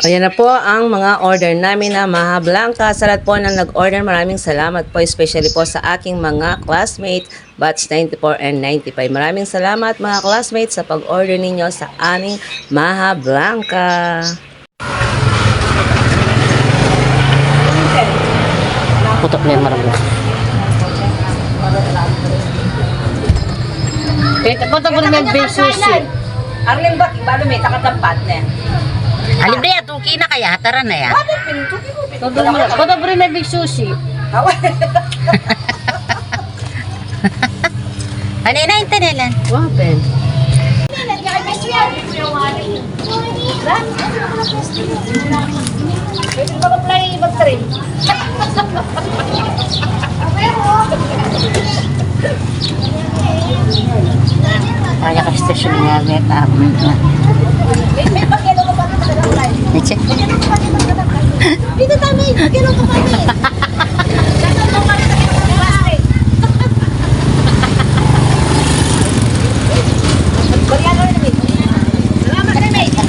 Ayan na po ang mga order namin na Maha Blanca. Sa lahat po na nag-order, maraming salamat po, especially po sa aking mga classmates, batch 94 and 95. Maraming salamat mga classmates sa pag-order ninyo sa aming Maha Blanca. Putok na yung marami. Putok mo naman yung sushi. Arling ba? Ibalo may takatampat na yan. Alibre at okay na kaya, tara na yan. Putok mo rin yung sushi. Ano yun na yung tanilan? Wapen. Pwede ba mag-play mag-train? Kaya ka station nga, may apartment na. May pag-yelo ka pa na mag-play. May check. Dito tayo, pag-yelo ka pa na. Tatalo ka na mag-play. Bariyan na rin. Salamat rin, mate.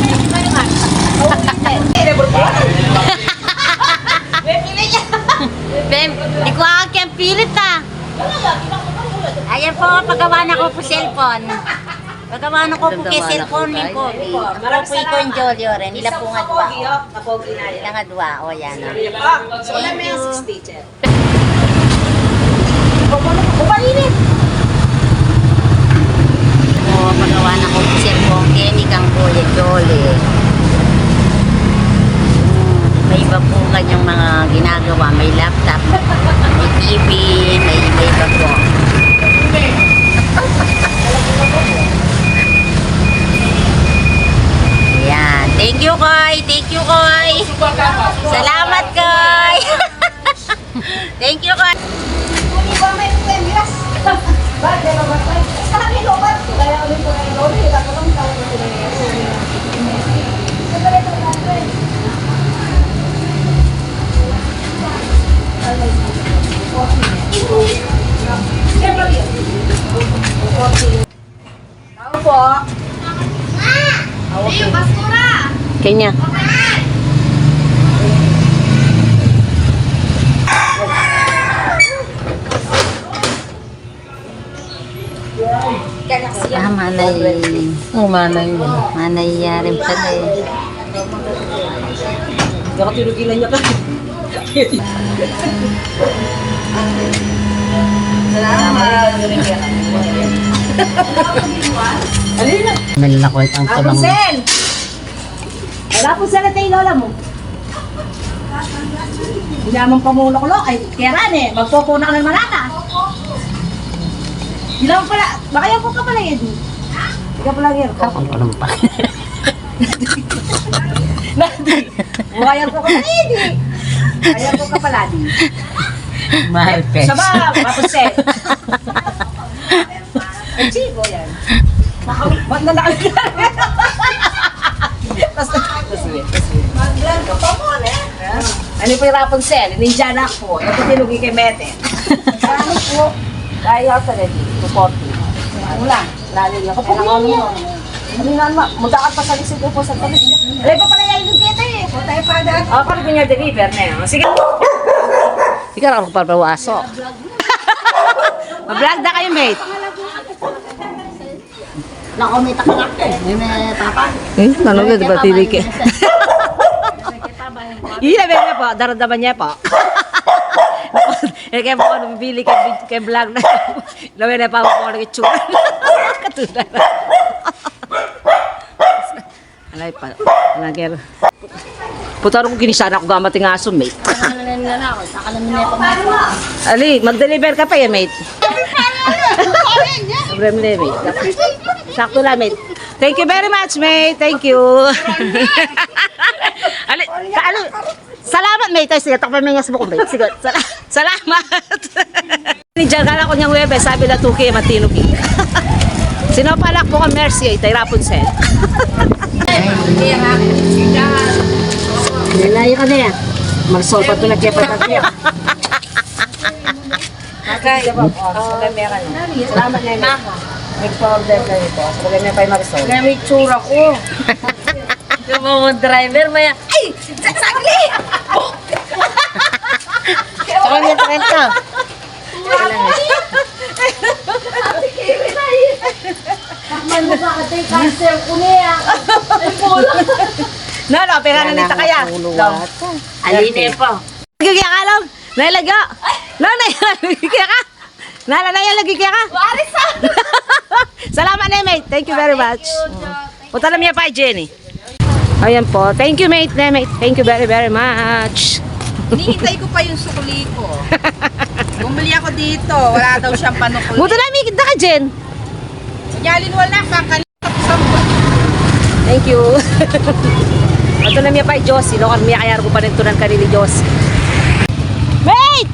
Bem, di ko ang pilit ah. Ayan po, paggawa na ko po cellphone. Paggawa na ko po kay cellphone ni Pogi. Ako po ikon Jolio rin. Nila po nga dua. Nila nga dua. O yan. Thank you. O, paggawa na ko po cellphone kay ni Kang Kuya Jolly. May iba po kanyang mga ginagawa. May laptop, may TV, may iba po. Ayan. Thank you, Koy. Thank you, Koy. Salamat, Koy. Thank you, Koy. Tao po. Yung basura. Kanya. Ah, manay. Oh, manay mo. Manay rin pala eh. Nakatinugilan niya ka. Alina. Malalakoy ang tulong. Rapunzel! Rapunzel na tayo lola mo. Hindi naman pamulo-kulo. Ay, keran eh. Magpupuna ka ng malata. Ilang pala. Baka yan po ka pala yan. Hindi ka pala yan. Kapag ko naman pala. Bukayan po ka pala yan. Ayan po ka pala din. Mahal pes. Sabang, Rapunzel. Ay, chigo yan. Ba't nalaki ka? Mag-vlog ka pa mo, eh. Ano po yung Rapunzel? Ninjana ako. Ito tinugi kay Mete. Ano po? Kaya sa ready. 240. Ano lang? Lalo lang. Kapag ano mo. Ano nga, mudaan pa sa lisod po sa talis. Alay pa pala yung kita eh. Punta yung pada. Oh, parang niya deliver na yun. Sige. Ikaw ako magpapawaso. Ma-vlog na kayo, mate. Nakumita ka lang eh. May tapa. Tanong na, diba, TV ka? Iya, niya po. Daradaman niya po. Kaya po, bibili kay vlog na. Lawin na pa ako ng itsura. Katulad. Alay pa. Alagir. Putarong ginisana ko gamit ng aso, mate. Nakalanan nga na ako. Nakalanan na ako. Ali, mag-deliver ka pa yan, mate. Problem na, mate. Sakto lang, mate. Thank you very much, mate. Thank you. Ali, salamat, mate. Sige, takpan mo yung asmo ko, mate. Sige, salamat. Diyan kala ko niyang webe, sabi na 2K, matinugi. Sinopalak po kang Mercy, tay Rapunzel. Nalayo ka na yan. Marsol pa ito na kaya patatya. Okay. Salamat na yun. Nag-order kayo po. Sabi may pay Marisol. Kaya may tsura ko. Yung mga driver, maya, ay! Sagli! Tsaka yung ito. No, pera na nita kaya. Aline po. Nagigya ka lang. Nalagya. Nagigya ka. Nalagya ka. Salamat na, mate. Thank you very much. Punta na niya pa, Jenny. Ayan po. Thank you, mate. Thank you very, very much. Hinihintay ko pa yung sukli ko. Bumili ako dito. Wala daw siyang panukuli. Buto na, may kita ka, Jen. Kunyalin wala ka. Kanina sa Thank you. Ito na niya pa, Josie. No? Kami kayar ko pa rin ito ng kanili, Josie. Mate!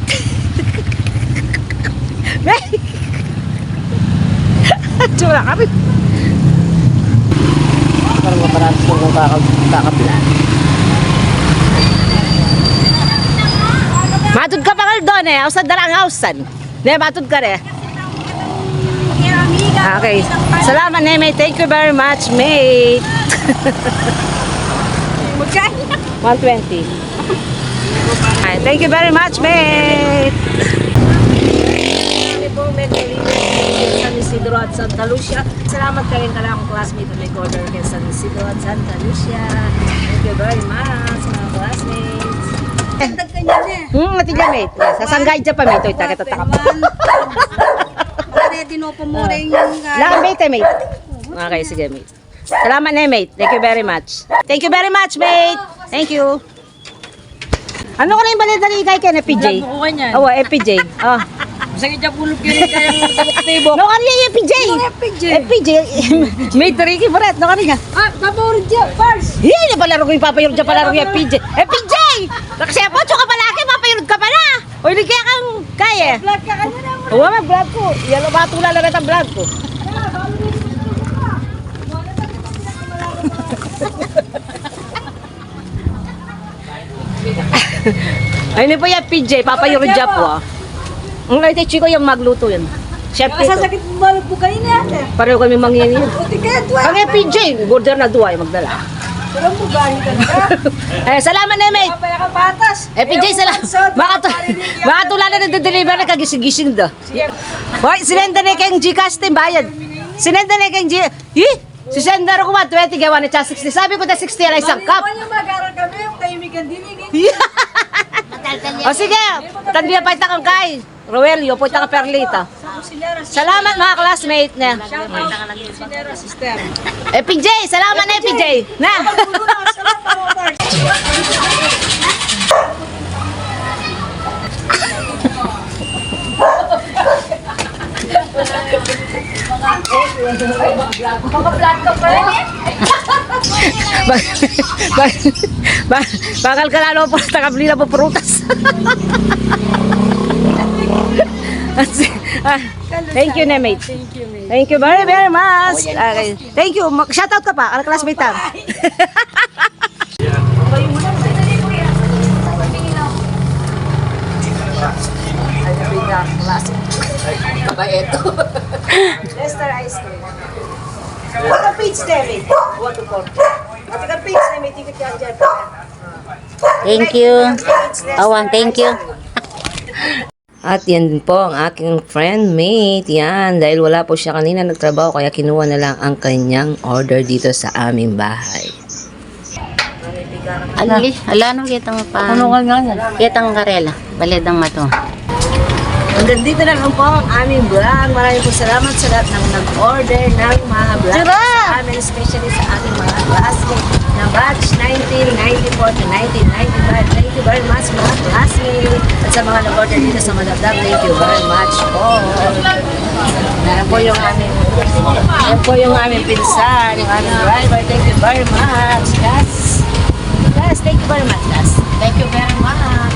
Mate! Tsura kami. Parang maparatos ko kung kakaplan. Matod ka pa kal doon eh. Ausad na lang, ausan. Ne, matod ka rin. Okay. Salamat, ne, mate. Thank you very much, mate. 120. Ay, thank you very much, mate. Kami po, San Isidro at Santa Lucia. Salamat ka rin kala akong classmate na nag-order kay San Isidro at Santa Lucia. Thank you very much, mga classmates. Tagdag ka niya eh. Ati dyan, mate. Sasanggay dyan pa, mate. Ito, takap. Ready no pumuring yung... Lakang mate, mate. Okay, sige, mate. Salamat na, mate. Thank you very much. Thank you very much, mate. Thank you. Ano ko na yung balita ni Ikay kay FPJ? Bukuhan niyan. Oo, FPJ. Oh. Sakit niya pulog yun kayang tabok-tibok. No, ano yung FPJ? FPJ. FPJ. Mate, Ricky Moret. No, kanina. Paborod niya, first. Hindi palaro ko yung papayurod dyan, palaro ko yung FPJ. FPJ! Kasi po, ka palaki, papayurod ka pa na. O, hindi kaya kang kaya. Vlog ka kanya na. Oo, mag-vlog ko. Yan ang batulala na ang vlog ko. Ay, hindi po yung PJ, papayurod dyan po. Ang kahit Chico yung magluto yun. Chef dito. Masasakit mo ba po kayo na ate? Pareho kami mangyayin. Buti kaya tuwa. Ang PJ, border na duwa yung magdala. Walang bugahin ka na. Eh, salamat na, mate. Kapaya ka patas. PJ, salamat. Makatulala na deliver na kagising-gising do. Hoy, sinenda na kayong Gcash team bayad. Sinenda na kayong Gcash. Si sender ko 120 gawa na 60. Sabi ko na 60 na isang cup. Yung mag-aral kami, yung tahimikan din. O sige, tandiya pa itakang kay. Roelio, po itaka perlita. Salamat mga classmate na. Sinera system. PJ, salamat na PJ. Na. Bakal ka lalo po takabli na po prutas. Thank you, Nemate. Thank you very, very much. Okay. Thank you. Shoutout ka pa. Ang classmate tam. Ito. Lester Ice Cream. What a page, David? What a port. What a page, David? Ticket yan dyan. Thank you. Awang, thank you. At yan din po ang aking friend mate. Yan, dahil wala po siya kanina nagtrabaho, kaya kinuha na lang ang kanyang order dito sa aming bahay. Ali, ala no kitang pa. Ano ka nga yan? Kitang karela. Balidang mato. Hanggang dito na lang po ang aming vlog. Maraming po salamat sa lahat ng nag-order ng mga vlog sa amin, especially sa ating mga classmates na batch 1994 to 1995. Thank you very much mga classmates. At sa mga nag-order dito sa mga vlog, thank you very much po. Yan po yung aming pinsan, yung aming driver. Thank you very much, guys. Guys, thank you very much, guys. Thank you very much.